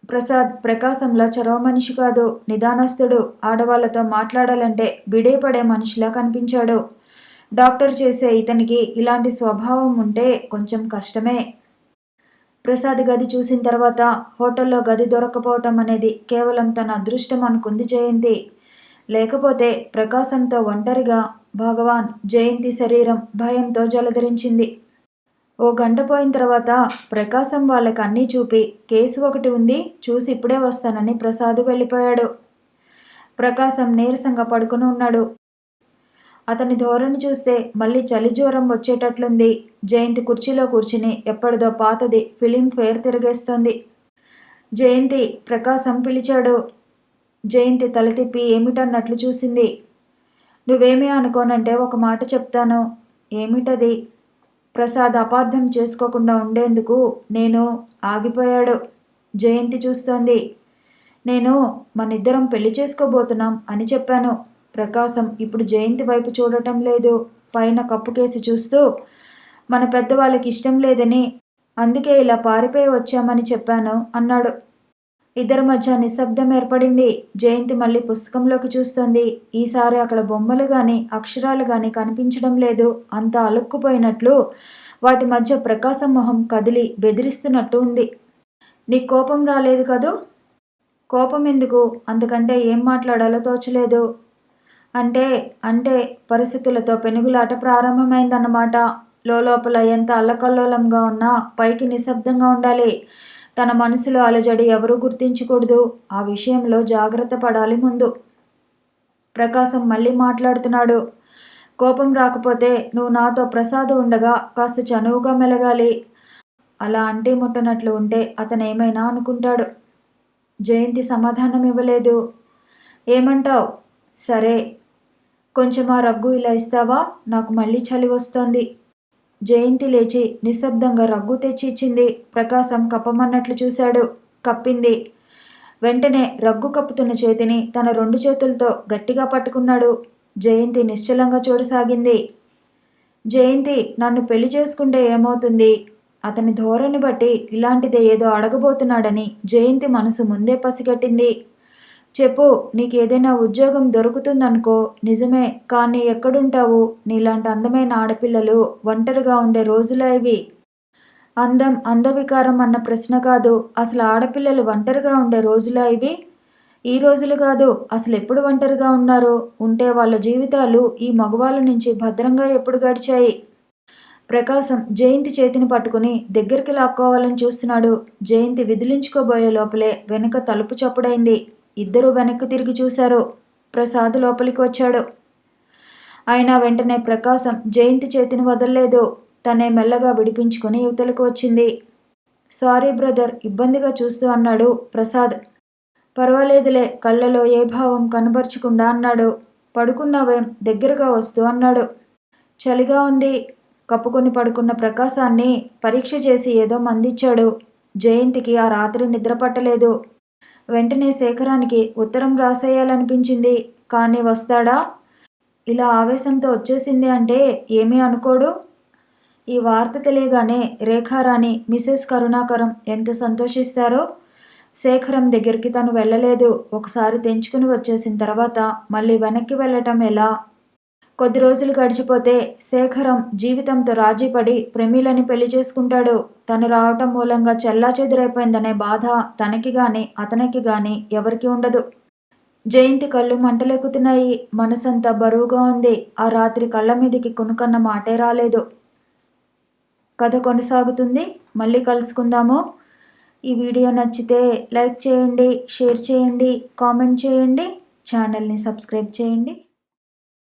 ప్రసాద్ ప్రకాశంలా చొరవ మనిషి కాదు, నిదానస్తుడు. ఆడవాళ్లతో మాట్లాడాలంటే బిడేపడే మనిషిలా కనిపించాడు. డాక్టర్ చేసే ఇతనికి ఇలాంటి స్వభావం ఉంటే కొంచెం కష్టమే. ప్రసాద్ గది చూసిన తర్వాత హోటల్లో గది దొరకపోవటం అనేది కేవలం తన అదృష్టం అనుకుంది జయంతి. లేకపోతే ప్రకాశంతో ఒంటరిగా భగవాన్ జయంతి శరీరం భయంతో జలధరించింది. ఓ గంట పోయిన తర్వాత ప్రకాశం వాళ్ళకి అన్నీ చూపి కేసు ఒకటి ఉంది, చూసి ఇప్పుడే వస్తానని ప్రసాద్ వెళ్ళిపోయాడు. ప్రకాశం నీరసంగా పడుకుని ఉన్నాడు. అతని ధోరణి చూస్తే మళ్ళీ చలి జ్వరం వచ్చేటట్లుంది. జయంతి కుర్చీలో కూర్చుని ఎప్పటిదో పాతది ఫిలిం ఫేర్ తిరిగేస్తోంది. జయంతి, ప్రకాశం పిలిచాడు. జయంతి తల తిప్పి ఏమిటన్నట్లు చూసింది. నువ్వేమీ అనుకోనంటే ఒక మాట చెప్తాను. ఏమిటది? ప్రసాద్ అపార్థం చేసుకోకుండా ఉండేందుకు నేను ఆగిపోయాడు. జయంతి చూస్తోంది. నేను మనిద్దరం పెళ్లి చేసుకోబోతున్నాం అని చెప్పాను. ప్రకాశం ఇప్పుడు జయంతి వైపు చూడటం లేదు. పైన కప్పుకేసి చూస్తూ, మన పెద్దవాళ్ళకి ఇష్టం లేదని, అందుకే ఇలా పారిపోయి వచ్చామని చెప్పాను అన్నాడు. ఇద్దరి మధ్య నిశ్శబ్దం ఏర్పడింది. జయంతి మళ్ళీ పుస్తకంలోకి చూస్తోంది. ఈసారి అక్కడ బొమ్మలు గాని అక్షరాలు గాని కనిపించడం లేదు. అంతా అలుక్కుపోయినట్లు వాటి మధ్య ప్రకాశం మొహం కదిలి బెదిరిస్తున్నట్టు ఉంది. నీకు కోపం రాలేదు కదూ? కోపం ఎందుకు? అంతకంటే ఏం మాట్లాడాలో తోచలేదు. అంటే పరిస్థితులతో పెనుగులాట ప్రారంభమైందన్నమాట. లోపల ఎంత అల్లకల్లోలంగా ఉన్నా పైకి నిశ్శబ్దంగా ఉండాలి. తన మనసులో అలజడి ఎవరూ గుర్తించకూడదు. ఆ విషయంలో జాగ్రత్త పడాలి ముందు. ప్రకాశం మళ్ళీ మాట్లాడుతున్నాడు. కోపం రాకపోతే నువ్వు నాతో ప్రసాద్ ఉండగా కాస్త చనువుగా మెలగాలి. అలా అంటే ముట్టనట్లు ఉంటే అతను ఏమైనా అనుకుంటాడు. జయంతి సమాధానం ఇవ్వలేదు. ఏమంటావ్? సరే, కొంచెం ఆ రగ్గు ఇలా ఇస్తావా? నాకు మళ్ళీ చలి వస్తోంది. జయంతి లేచి నిశ్శబ్దంగా రగ్గు తెచ్చి ఇచ్చింది. ప్రకాశం కప్పమన్నట్లు చూశాడు. కప్పింది. వెంటనే రగ్గు కప్పుతున్న చేతిని తన 2 చేతులతో గట్టిగా పట్టుకున్నాడు. జయంతి నిశ్చలంగా చూడసాగింది. జయంతి, నన్ను పెళ్లి చేసుకుంటే ఏమవుతుంది? అతని ధోరణి బట్టి ఇలాంటిదే ఏదో అడగబోతున్నాడని జయంతి మనసు ముందే పసిగట్టింది. చెప్పు, నీకేదైనా ఉద్యోగం దొరుకుతుందనుకో. నిజమే, కానీ ఎక్కడుంటావు? నీలాంటి అందమైన ఆడపిల్లలు ఒంటరిగా ఉండే రోజులే ఇవి. అందవికారం అన్న ప్రశ్న కాదు, అసలు ఆడపిల్లలు ఒంటరిగా ఉండే రోజులే ఇవి. ఈ రోజులు కాదు, అసలు ఎప్పుడు ఒంటరిగా ఉన్నారు? ఉంటే వాళ్ళ జీవితాలు ఈ మగవాళ్ళ నుంచి భద్రంగా ఎప్పుడు గడిచాయి? ప్రకాశం జయంతి చేతిని పట్టుకుని దగ్గరికి లాక్కోవాలని చూస్తున్నాడు. జయంతి విదిలించుకోబోయే లోపలే వెనుక తలుపు చప్పుడైంది. ఇద్దరూ వెనక్కి తిరిగి చూశారు. ప్రసాద్ లోపలికి వచ్చాడు. అయినా వెంటనే ప్రకాశం జయంతి చేతిని వదల్లేదు. తనే మెల్లగా విడిపించుకుని యువతలకు వచ్చింది. సారీ బ్రదర్, ఇబ్బందిగా చూస్తూ అన్నాడు ప్రసాద్. పర్వాలేదులే, కళ్ళలో ఏ భావం కనబరచకుండా అన్నాడు. పడుకున్నావేం, దగ్గరగా వస్తూ అన్నాడు. చలిగా ఉంది. కప్పుకొని పడుకున్న ప్రకాశాన్ని పరీక్ష చేసి ఏదో మందిచ్చాడు. జయంతికి ఆ రాత్రి నిద్ర పట్టలేదు. వెంటనే శేఖరానికి ఉత్తరం రాసేయాలనిపించింది. కానీ వస్తాడా? ఇలా ఆవేశంతో వచ్చేసింది అంటే ఏమీ అనుకోడు. ఈ వార్త తెలియగానే రేఖారాణి, మిసెస్ కరుణాకరం ఎంత సంతోషిస్తారో. శేఖరం దగ్గరికి తను వెళ్ళలేదు. ఒకసారి తెంచుకుని వచ్చేసిన తర్వాత మళ్ళీ వెనక్కి వెళ్ళటం ఎలా? కొద్ది రోజులు గడిచిపోతే శేఖరం జీవితంతో రాజీపడి ప్రమీలని పెళ్లి చేసుకుంటాడు. తను రావటం మూలంగా చెల్లాచెదురైపోయిందనే బాధ తనకి గాని అతనికి గాని ఎవరికి ఉండదు. జయంతి కళ్ళు మంటలెక్కుతున్నాయి. మనసంతా బరువుగా ఉంది. ఆ రాత్రి కళ్ళ మీదకి కొనుకన్న మాటే రాలేదు. కథ కొనసాగుతుంది. మళ్ళీ కలుసుకుందాము. ఈ వీడియో నచ్చితే లైక్ చేయండి, షేర్ చేయండి, కామెంట్ చేయండి, ఛానల్ని సబ్స్క్రైబ్ చేయండి.